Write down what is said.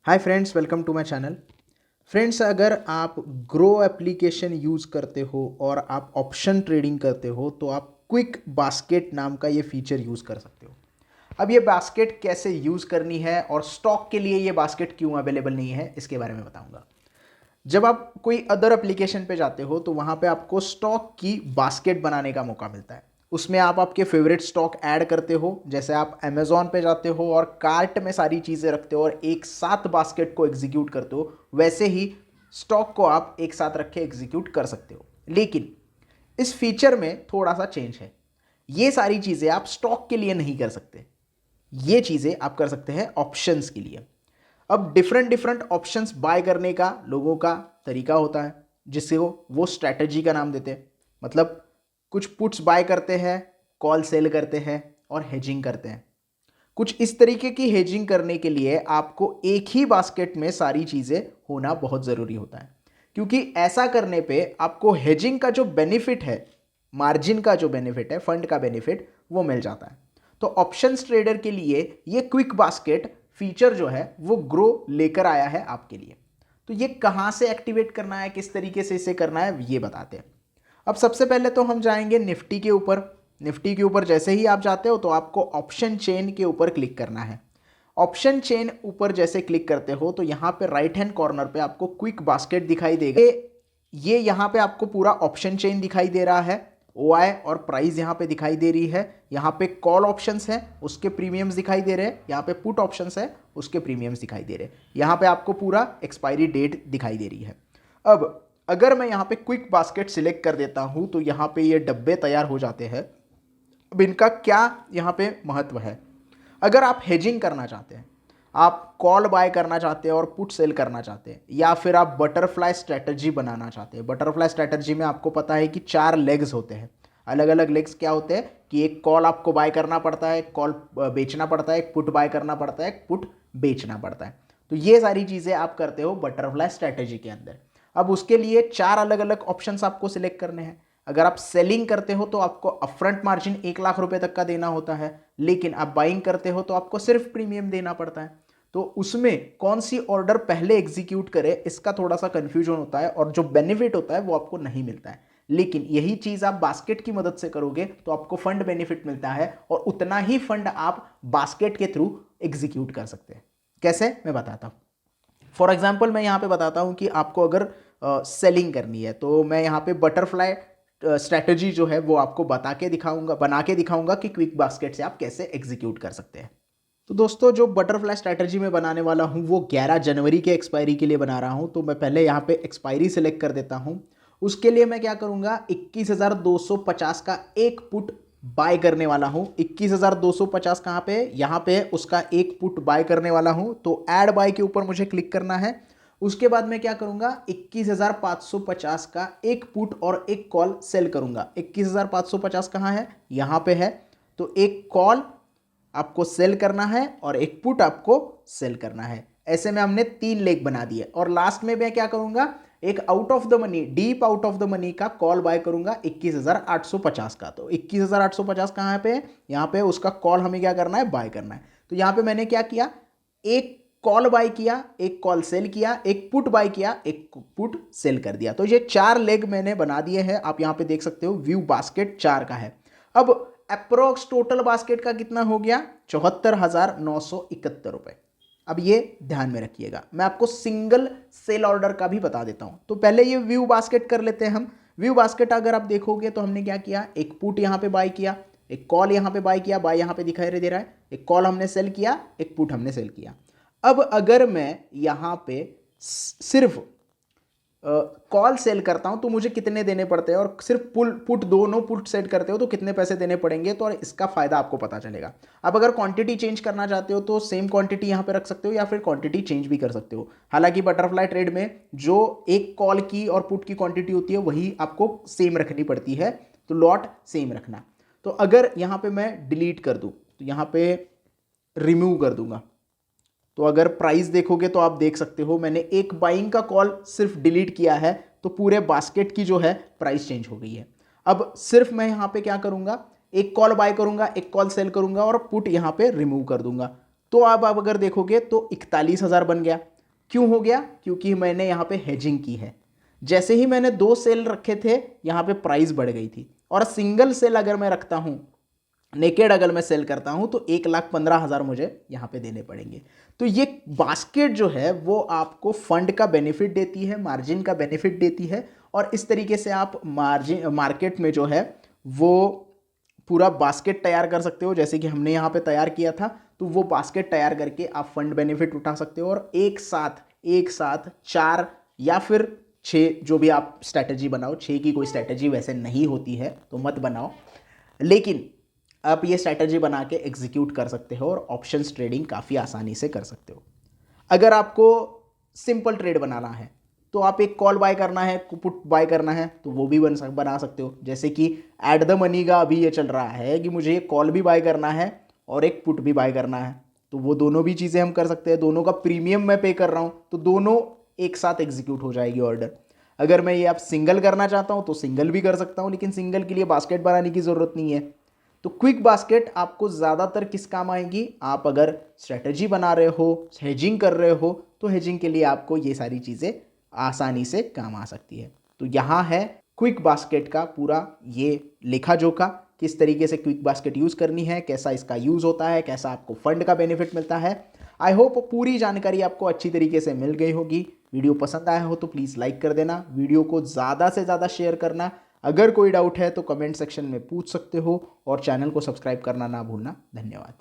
Hi friends, welcome to my channel. Friends, अगर आप grow application use करते हो और आप ऑप्शन ट्रेडिंग करते हो तो आप क्विक बास्केट नाम का ये फीचर यूज़ कर सकते हो। अब ये बास्केट कैसे यूज़ करनी है और स्टॉक के लिए ये बास्केट क्यों अवेलेबल नहीं है, इसके बारे में बताऊंगा। जब आप कोई अदर एप्लीकेशन पे जाते हो तो वहाँ पे आपको स्टॉक की बास्केट बनाने का मौका मिलता है। उसमें आप आपके फेवरेट स्टॉक ऐड करते हो। जैसे आप अमेजोन पे जाते हो और कार्ट में सारी चीज़ें रखते हो और एक साथ बास्केट को एग्जीक्यूट करते हो, वैसे ही स्टॉक को आप एक साथ रख के एग्जीक्यूट कर सकते हो। लेकिन इस फीचर में थोड़ा सा चेंज है। ये सारी चीज़ें आप स्टॉक के लिए नहीं कर सकते, ये चीज़ें आप कर सकते हैं ऑप्शंस के लिए। अब डिफरेंट डिफरेंट ऑप्शंस बाय करने का लोगों का तरीका होता है, जिससे वो स्ट्रैटेजी का नाम देते हैं। मतलब कुछ पुट्स बाय करते हैं, कॉल सेल करते हैं और हेजिंग करते हैं। कुछ इस तरीके की हेजिंग करने के लिए आपको एक ही बास्केट में सारी चीज़ें होना बहुत ज़रूरी होता है, क्योंकि ऐसा करने पे आपको हेजिंग का जो बेनिफिट है, मार्जिन का जो बेनिफिट है, फंड का बेनिफिट, वो मिल जाता है। तो ऑप्शंस ट्रेडर के लिए ये क्विक बास्केट फीचर जो है वो ग्रो लेकर आया है आपके लिए। तो ये कहाँ से एक्टिवेट करना है, किस तरीके से इसे करना है, ये बताते हैं। अब सबसे पहले तो हम जाएंगे निफ्टी के ऊपर। निफ्टी के ऊपर जैसे ही आप जाते हो तो आपको ऑप्शन चेन के ऊपर क्लिक करना है। ऑप्शन चेन ऊपर जैसे क्लिक करते हो तो यहाँ पे राइट हैंड कॉर्नर पे आपको क्विक बास्केट दिखाई देगा। ये यहाँ पे आपको पूरा ऑप्शन चेन दिखाई दे रहा है। ओआई और प्राइस यहाँ पे दिखाई दे रही है। यहाँ पे कॉल ऑप्शंस हैं, उसके प्रीमियम्स दिखाई दे रहे हैं। यहाँ पे पुट ऑप्शंस है, उसके प्रीमियम्स दिखाई दे रहे हैं। यहाँ पे आपको पूरा एक्सपायरी डेट दिखाई दे रही है। अब अगर मैं यहाँ पे क्विक बास्केट सिलेक्ट कर देता हूँ तो यहाँ पे ये डब्बे तैयार हो जाते हैं। अब इनका क्या यहाँ पे महत्व है? अगर आप हेजिंग करना चाहते हैं, आप कॉल बाय करना चाहते हैं और पुट सेल करना चाहते हैं, या फिर आप बटरफ्लाई स्ट्रैटेजी बनाना चाहते हैं। बटरफ्लाई स्ट्रैटेजी में आपको पता है कि 4 लेग्स होते हैं। अलग अलग लेग्स क्या होते हैं कि एक कॉल आपको बाय करना पड़ता है, एक कॉल बेचना पड़ता है, एक पुट बाय करना पड़ता है, एक पुट बेचना पड़ता है। तो ये सारी चीज़ें आप करते हो बटरफ्लाई स्ट्रैटेजी के अंदर। अब उसके लिए 4 अलग अलग ऑप्शंस आपको सिलेक्ट करने हैं। अगर आप सेलिंग करते हो तो आपको अपफ्रंट मार्जिन 1 लाख रुपए तक का देना होता है, लेकिन आप बाइंग करते हो तो आपको सिर्फ प्रीमियम देना पड़ता है। तो उसमें कौन सी ऑर्डर पहले एग्जीक्यूट करे, इसका थोड़ा सा कंफ्यूजन होता है और जो बेनिफिट होता है वो आपको नहीं मिलता है। लेकिन यही चीज आप बास्केट की मदद से करोगे तो आपको फंड बेनिफिट मिलता है और उतना ही फंड आप बास्केट के थ्रू एग्जीक्यूट कर सकते हैं। कैसे, मैं बताता हूँ। फॉर एग्जाम्पल मैं यहाँ पे बताता हूँ कि आपको अगर सेलिंग करनी है तो मैं यहाँ पे बटरफ्लाई स्ट्रैटेजी जो है वो आपको बता के दिखाऊंगा, बना के दिखाऊंगा कि क्विक बास्केट से आप कैसे एग्जीक्यूट कर सकते हैं। तो दोस्तों, जो बटरफ्लाई स्ट्रैटेजी में बनाने वाला हूँ वो 11 जनवरी के एक्सपायरी के लिए बना रहा हूँ। तो मैं पहले यहाँ पे एक्सपायरी सेलेक्ट कर देता हूँ। उसके लिए मैं क्या करूँगा, 21,250 का एक पुट बाय करने वाला हूँ। 21,250 कहाँ पे है? यहाँ पे उसका एक पुट बाय करने वाला हूँ। तो ऐड बाय के ऊपर मुझे क्लिक करना है। उसके बाद मैं क्या करूँगा, 21,550 का एक पुट और एक कॉल सेल करूँगा। 21,550 कहाँ है? यहाँ पे है। तो एक कॉल आपको सेल करना है और एक पुट आपको सेल करना है। ऐसे में हमने 3 लेग बना दिए। और लास्ट में मैं क्या करूंगा, एक out of the money, deep out of the money का कॉल बाय करूंगा 21,850 का। तो 21,850 कहाँ पे है? यहाँ पे उसका कॉल हमें क्या करना है, बाय करना है। तो यहाँ पे मैंने क्या किया, एक कॉल बाय किया, एक कॉल सेल किया, एक पुट बाय किया, एक पुट सेल कर दिया। तो ये 4 लेग मैंने बना दिए हैं। आप यहाँ पे देख सकते हो व्यू बास्केट 4 का है। अब अप्रोक्स टोटल बास्केट का कितना हो गया, 74,971 रुपए। अब ये ध्यान में रखिएगा, मैं आपको सिंगल सेल ऑर्डर का भी बता देता हूं। तो पहले ये व्यू बास्केट कर लेते हैं हम। व्यू बास्केट अगर आप देखोगे तो हमने क्या किया, एक पुट यहां पे बाय किया, एक कॉल यहां पे बाय किया, बाय यहां पे दिखाई दे रहा है, एक कॉल हमने सेल किया, एक पुट हमने सेल किया। अब अगर मैं यहां पे सिर्फ कॉल सेल करता हूं तो मुझे कितने देने पड़ते हैं, और सिर्फ पुल पुट दोनों पुट सेट करते हो तो कितने पैसे देने पड़ेंगे, तो इसका फायदा आपको पता चलेगा। आप अगर क्वांटिटी चेंज करना चाहते हो तो सेम क्वांटिटी यहां पे रख सकते हो या फिर क्वांटिटी चेंज भी कर सकते हो। हालांकि बटरफ्लाई ट्रेड में जो एक कॉल की और पुट की क्वांटिटी होती है वही आपको सेम रखनी पड़ती है, तो लॉट सेम रखना। तो अगर यहां पे मैं डिलीट कर दूं तो यहां पे रिमूव कर दूंगा, तो अगर प्राइस देखोगे तो आप देख सकते हो मैंने एक बाइंग का कॉल सिर्फ डिलीट किया है तो पूरे बास्केट की जो है प्राइस चेंज हो गई है। अब सिर्फ मैं यहां पे क्या करूंगा, एक कॉल बाय करूंगा, एक कॉल सेल करूंगा और पुट यहां पे रिमूव कर दूंगा। तो अब अगर देखोगे तो 41,000 बन गया। क्यों हो गया? क्योंकि मैंने यहाँ पे हेजिंग की है। जैसे ही मैंने 2 सेल रखे थे, यहाँ पे प्राइस बढ़ गई थी। और सिंगल सेल अगर मैं रखता हूँ, नेकेड अगर मैं सेल करता हूँ, तो 1,15,000 मुझे यहाँ पे देने पड़ेंगे। तो ये बास्केट जो है वो आपको फंड का बेनिफिट देती है, मार्जिन का बेनिफिट देती है, और इस तरीके से आप मार्केट में जो है वो पूरा बास्केट तैयार कर सकते हो। जैसे कि हमने यहाँ पे तैयार किया था, तो वो बास्केट तैयार करके आप फंड बेनिफिट उठा सकते हो, और एक साथ 4 या फिर 6, जो भी आप स्ट्रैटेजी बनाओ। 6 की कोई स्ट्रैटेजी वैसे नहीं होती है, तो मत बनाओ, लेकिन आप ये स्ट्रैटेजी बना के एग्जीक्यूट कर सकते हो और ऑप्शंस ट्रेडिंग काफ़ी आसानी से कर सकते हो। अगर आपको सिंपल ट्रेड बनाना है, तो आप एक कॉल बाय करना है, पुट बाय करना है, तो वो भी बना सकते हो। जैसे कि एट द मनी का अभी ये चल रहा है कि मुझे एक कॉल भी बाय करना है और एक पुट भी बाय करना है, तो वो दोनों भी चीज़ें हम कर सकते हैं। दोनों का प्रीमियम मैं पे कर रहा हूँ, तो दोनों एक साथ एग्जीक्यूट हो जाएगी ऑर्डर। अगर मैं ये आप सिंगल करना चाहता हूँ तो सिंगल भी कर सकता हूँ, लेकिन सिंगल के लिए बास्केट बनाने की ज़रूरत नहीं है। तो क्विक बास्केट आपको ज़्यादातर किस काम आएगी? आप अगर स्ट्रेटजी बना रहे हो, हेजिंग कर रहे हो, तो हेजिंग के लिए आपको ये सारी चीज़ें आसानी से काम आ सकती है। तो यहाँ है क्विक बास्केट का पूरा ये लेखा जोखा, किस तरीके से क्विक बास्केट यूज़ करनी है, कैसा इसका यूज़ होता है, कैसा आपको फंड का बेनिफिट मिलता है। आई होप पूरी जानकारी आपको अच्छी तरीके से मिल गई होगी। वीडियो पसंद आया हो तो प्लीज़ लाइक कर देना, वीडियो को ज़्यादा से ज़्यादा शेयर करना। अगर कोई डाउट है तो कमेंट सेक्शन में पूछ सकते हो, और चैनल को सब्सक्राइब करना ना भूलना। धन्यवाद।